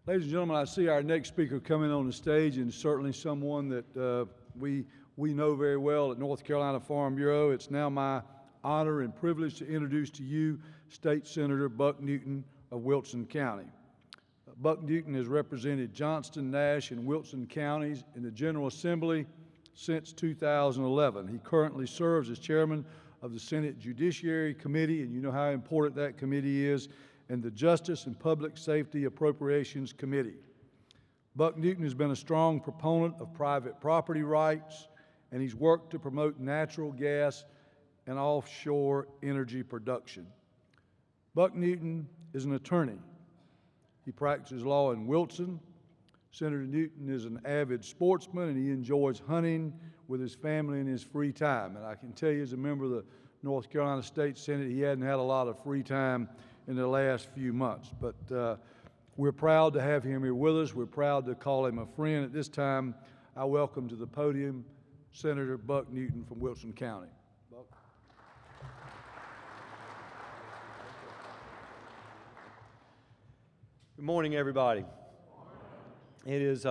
Ladies and gentlemen, I see our next speaker coming on the stage, and certainly someone that we know very well at North Carolina Farm Bureau. It's now my honor and privilege to introduce to you State Senator Buck Newton of Wilson County. Buck Newton has represented Johnston, Nash, and Wilson counties in the General Assembly since 2011. He currently serves as chairman of the Senate Judiciary Committee, and you know how important that committee is, and the Justice and Public Safety Appropriations Committee. Buck Newton has been a strong proponent of private property rights, and he's worked to promote natural gas and offshore energy production. Buck Newton is an attorney. He practices law in Wilson. Senator Newton is an avid sportsman, and he enjoys hunting with his family in his free time. And I can tell you, as a member of the North Carolina State Senate, he hadn't had a lot of free time in the last few months. But we're proud to have him here with us. We're proud to call him a friend. At this time, I welcome to the podium Senator Buck Newton from Wilson County. Buck. Good morning, everybody. It is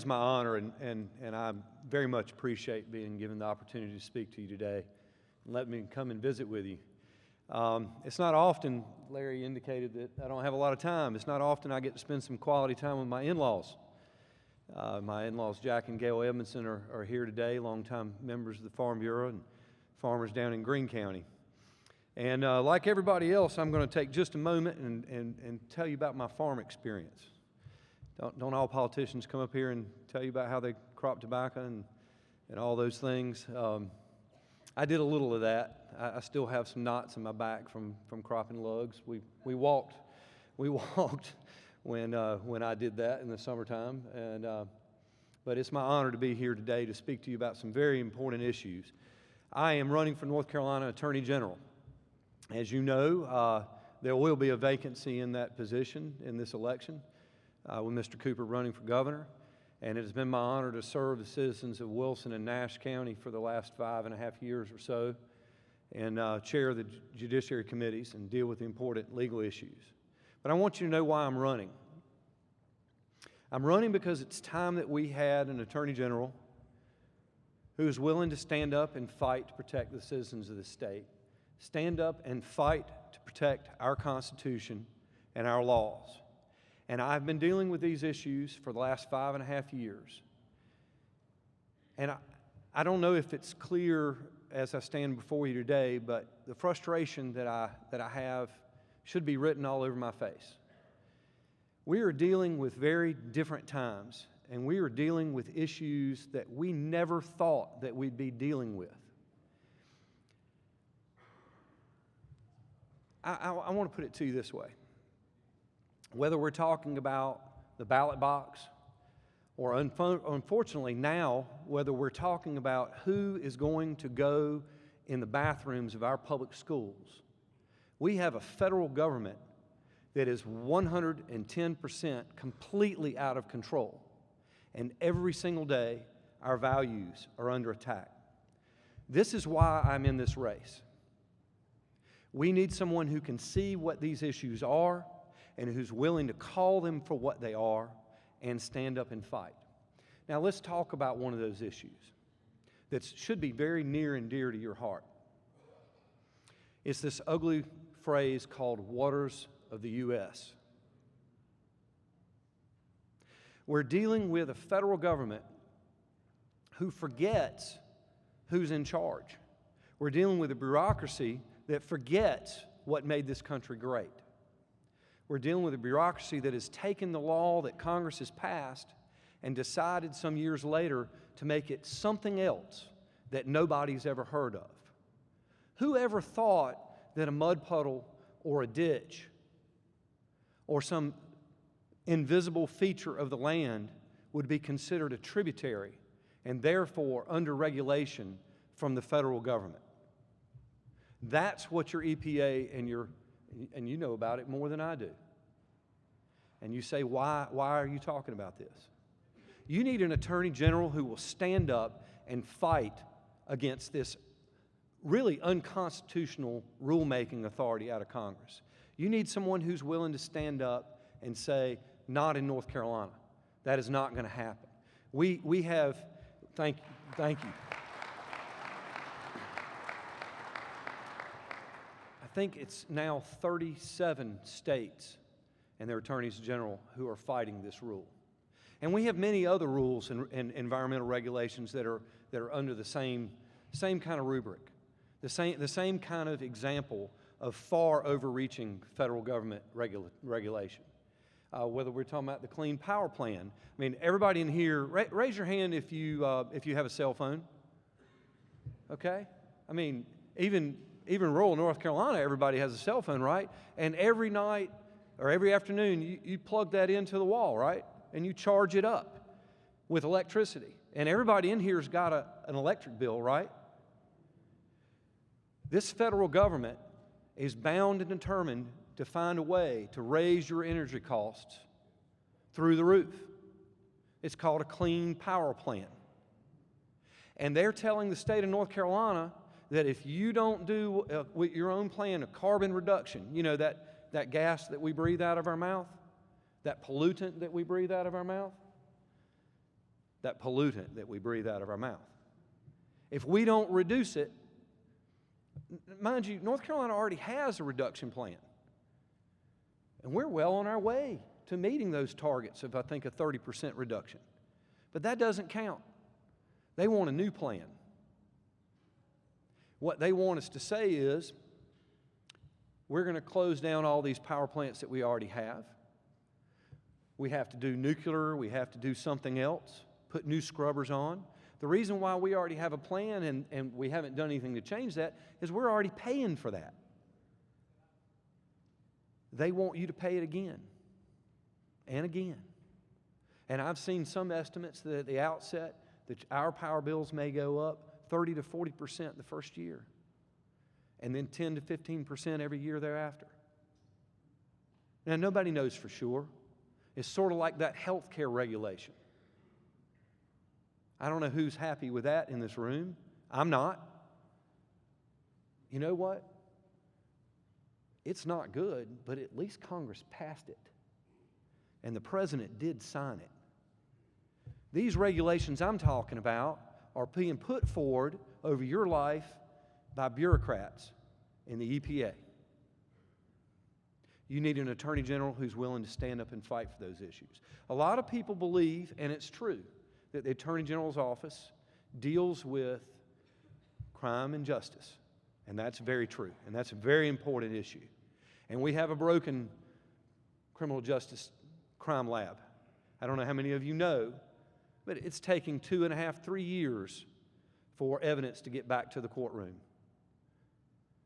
my honor, and I very much appreciate being given the opportunity to speak to you today and let me come and visit with you. It's not often, Larry indicated that I don't have a lot of time. It's not often I get to spend some quality time with my in-laws. My in-laws, Jack and Gail Edmondson, are here today, longtime members of the Farm Bureau and farmers down in Greene County. And like everybody else, I'm going to take just a moment and tell you about my farm experience. Don't all politicians come up here and tell you about how they crop tobacco and all those things? I did a little of that. I still have some knots in my back from cropping lugs. We walked when I did that in the summertime. But it's my honor to be here today to speak to you about some very important issues. I am running for North Carolina Attorney General. As you know, there will be a vacancy in that position in this election with Mr. Cooper running for governor. And it has been my honor to serve the citizens of Wilson and Nash County for the last 5.5 years or so, and chair the judiciary committees and deal with the important legal issues. But I want you to know why I'm running. I'm running because it's time that we had an Attorney General who is willing to stand up and fight to protect the citizens of the state, stand up and fight to protect our Constitution and our laws. And I've been dealing with these issues for the last 5.5 years. And I don't know if it's clear as I stand before you today, but the frustration that I have should be written all over my face. We are dealing with very different times, and we are dealing with issues that we never thought that we'd be dealing with. I want to put it to you this way. Whether we're talking about the ballot box, or unfortunately now, whether we're talking about who is going to go in the bathrooms of our public schools, we have a federal government that is 110% completely out of control. And every single day, our values are under attack. This is why I'm in this race. We need someone who can see what these issues are and who's willing to call them for what they are and stand up and fight. Now let's talk about one of those issues that should be very near and dear to your heart. It's this ugly phrase called waters of the U.S. We're dealing with a federal government who forgets who's in charge. We're dealing with a bureaucracy that forgets what made this country great. We're dealing with a bureaucracy that has taken the law that Congress has passed and decided some years later to make it something else that nobody's ever heard of. Who ever thought that a mud puddle or a ditch or some invisible feature of the land would be considered a tributary and therefore under regulation from the federal government? That's what your EPA and you know about it more than I do. And you say, why are you talking about this? You need an Attorney General who will stand up and fight against this really unconstitutional rulemaking authority out of Congress. You need someone who's willing to stand up and say, not in North Carolina. That is not going to happen. We have, thank you. I think it's now 37 states and their attorneys general who are fighting this rule. And we have many other rules and environmental regulations that are under the same kind of rubric, the same kind of example of far overreaching federal government regulation. Whether we're talking about the Clean Power Plan. I mean, everybody in here, raise your hand if you have a cell phone. Okay? I mean, even rural North Carolina, everybody has a cell phone, right? And every night or every afternoon, you plug that into the wall, right? And you charge it up with electricity. And everybody in here's got an electric bill, right? This federal government is bound and determined to find a way to raise your energy costs through the roof. It's called a Clean Power Plan. And they're telling the state of North Carolina that if you don't do with your own plan a carbon reduction, you know, that gas that we breathe out of our mouth, that pollutant that we breathe out of our mouth, if we don't reduce it, mind you, North Carolina already has a reduction plan. And we're well on our way to meeting those targets of, I think, a 30% reduction. But that doesn't count. They want a new plan. What they want us to say is, we're going to close down all these power plants that we already have. We have to do nuclear. We have to do something else, put new scrubbers on. The reason why we already have a plan and we haven't done anything to change that is we're already paying for that. They want you to pay it again and again. And I've seen some estimates that at the outset that our power bills may go up 30 to 40% the first year, and then 10 to 15% every year thereafter. Now, nobody knows for sure. It's sort of like that health care regulation. I don't know who's happy with that in this room. I'm not. You know what? It's not good, but at least Congress passed it. And the president did sign it. These regulations I'm talking about are being put forward over your life by bureaucrats in the EPA. You need an attorney general who's willing to stand up and fight for those issues. A lot of people believe, and it's true, that the attorney general's office deals with crime and justice. And that's very true, and that's a very important issue. And we have a broken criminal justice crime lab. I don't know how many of you know, but it's taking 2.5, 3 years for evidence to get back to the courtroom.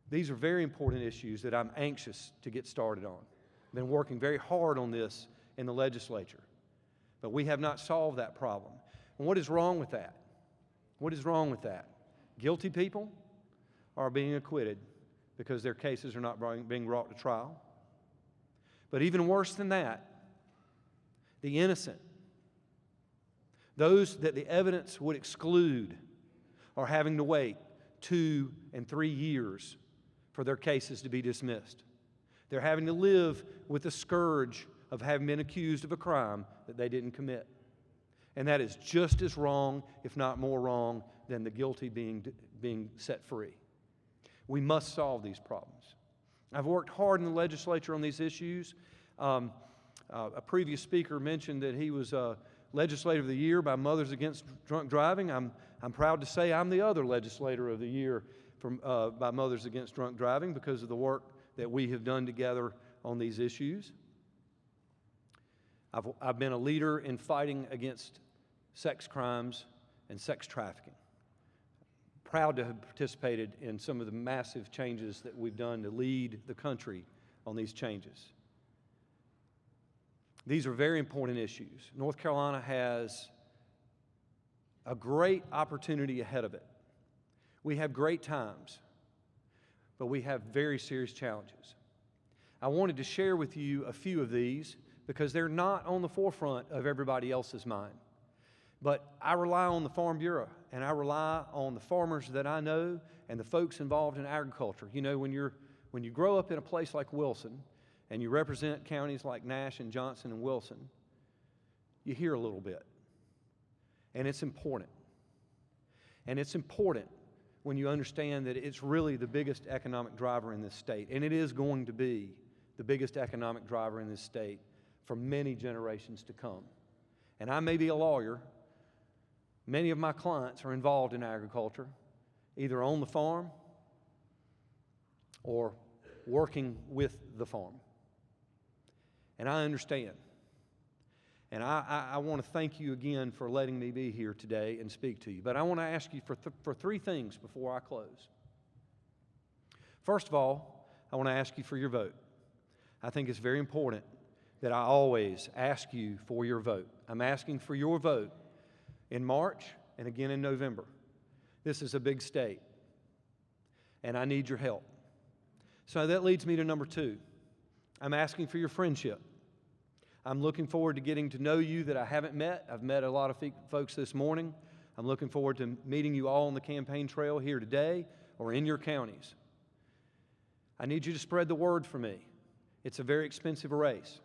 These are very important issues that I'm anxious to get started on. I've been working very hard on this in the legislature, but we have not solved that problem. And what is wrong with that? What is wrong with that? Guilty people are being acquitted because their cases are not being brought to trial. But even worse than that, the innocent, those that the evidence would exclude, are having to wait 2 and 3 years for their cases to be dismissed. They're having to live with the scourge of having been accused of a crime that they didn't commit. And that is just as wrong, if not more wrong, than the guilty being set free. We must solve these problems. I've worked hard in the legislature on these issues. A previous speaker mentioned that he was Legislator of the Year by Mothers Against Drunk Driving. I'm proud to say I'm the other Legislator of the Year by Mothers Against Drunk Driving because of the work that we have done together on these issues. I've been a leader in fighting against sex crimes and sex trafficking. Proud to have participated in some of the massive changes that we've done to lead the country on these changes. These are very important issues. North Carolina has a great opportunity ahead of it. We have great times, but we have very serious challenges. I wanted to share with you a few of these because they're not on the forefront of everybody else's mind. But I rely on the Farm Bureau, and I rely on the farmers that I know and the folks involved in agriculture. You know, when you grow up in a place like Wilson and you represent counties like Nash and Johnson and Wilson, you hear a little bit. And it's important. And it's important when you understand that it's really the biggest economic driver in this state. And it is going to be the biggest economic driver in this state for many generations to come. And I may be a lawyer. Many of my clients are involved in agriculture, either on the farm or working with the farm. And I understand. And I want to thank you again for letting me be here today and speak to you. But I want to ask you for three things before I close. First of all, I want to ask you for your vote. I think it's very important that I always ask you for your vote. I'm asking for your vote in March and again in November. This is a big state, and I need your help. So that leads me to number two. I'm asking for your friendship. I'm looking forward to getting to know you that I haven't met. I've met a lot of folks this morning. I'm looking forward to meeting you all on the campaign trail here today or in your counties. I need you to spread the word for me. It's a very expensive race.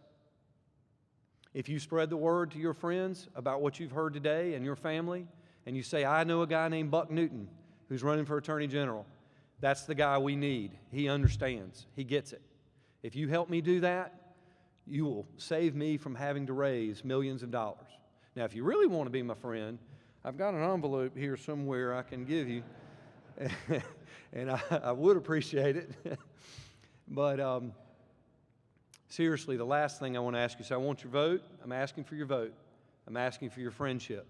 If you spread the word to your friends about what you've heard today and your family, and you say, I know a guy named Buck Newton who's running for Attorney General, that's the guy we need. He understands. He gets it. If you help me do that, you will save me from having to raise millions of dollars. Now, if you really want to be my friend, I've got an envelope here somewhere I can give you, and I would appreciate it. But seriously, the last thing I want to ask you, so I want your vote. I'm asking for your vote. I'm asking for your friendship.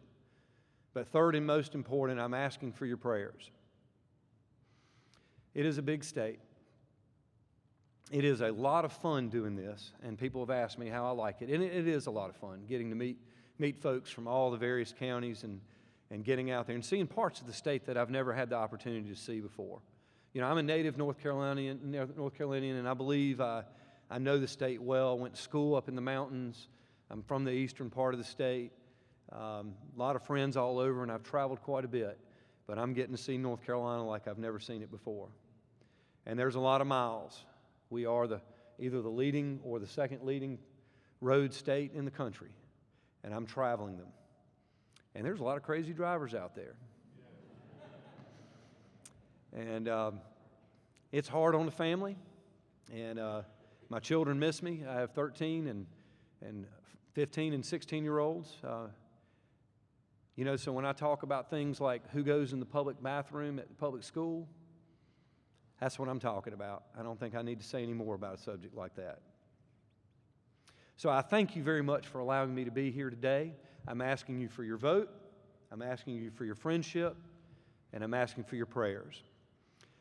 But third and most important, I'm asking for your prayers. It is a big state. It is a lot of fun doing this, and people have asked me how I like it. And it is a lot of fun getting to meet folks from all the various counties and getting out there and seeing parts of the state that I've never had the opportunity to see before. You know, I'm a native North Carolinian, and I believe I know the state well. I went to school up in the mountains. I'm from the eastern part of the state. A lot of friends all over, and I've traveled quite a bit. But I'm getting to see North Carolina like I've never seen it before. And there's a lot of miles. We are either the leading or the second leading road state in the country, and I'm traveling them. And there's a lot of crazy drivers out there. And it's hard on the family, and my children miss me. I have 13 and 15 and 16-year-olds. You know, so when I talk about things like who goes in the public bathroom at the public school, that's what I'm talking about. I don't think I need to say any more about a subject like that. So I thank you very much for allowing me to be here today. I'm asking you for your vote. I'm asking you for your friendship. And I'm asking for your prayers.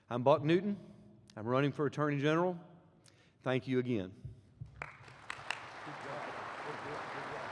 I'm Buck Newton. I'm running for Attorney General. Thank you again. Good job. Good job.